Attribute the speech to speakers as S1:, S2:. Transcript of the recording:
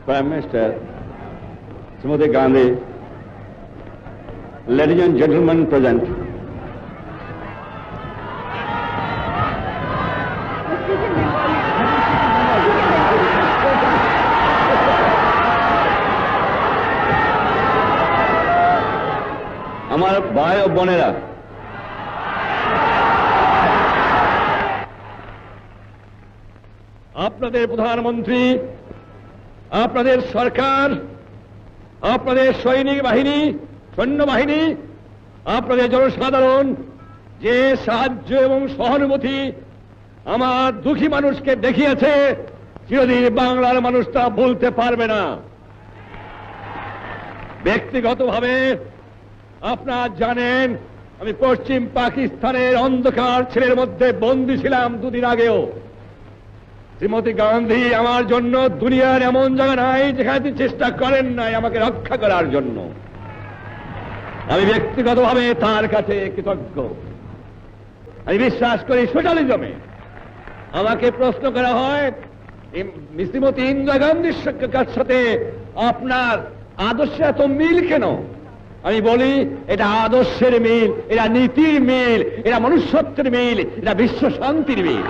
S1: Prime Minister, Srimati Gandhi, ladies and gentlemen present. আমার ভাই ও বোনেরা, আপনাদের প্রধানমন্ত্রী, আপনাদের সরকার, আপনাদের সৈনিক বাহিনী, সৈন্যবাহিনী, আপনাদের জনসাধারণ যে সাহায্য এবং সহানুভূতি আমার দুঃখী মানুষকে দেখিয়েছে, চিরদিন বাংলার মানুষ তা ভুলতে পারবে না। ব্যক্তিগতভাবে আপনারা জানেন, আমি পশ্চিম পাকিস্তানের অন্ধকার ছেলের মধ্যে বন্দী ছিলাম দুদিন আগেও। শ্রীমতী গান্ধী আমার জন্য দুনিয়ার এমন জায়গা নাই যেখানে তিনি চেষ্টা করেন নাই আমাকে রক্ষা করার জন্য। আমি ব্যক্তিগতভাবে তার কাছে কৃতজ্ঞ। আমি বিশ্বাস করি সোশ্যালিজমে। আমাকে প্রশ্ন করা হয়, শ্রীমতী ইন্দিরা গান্ধীর সাথে আপনার আদর্শে এত মিল কেন? আমি বলি, এটা আদর্শের মিল, এটা নীতির মিল, এটা মনুষ্যত্বের মিল, এটা বিশ্ব শান্তির মিল।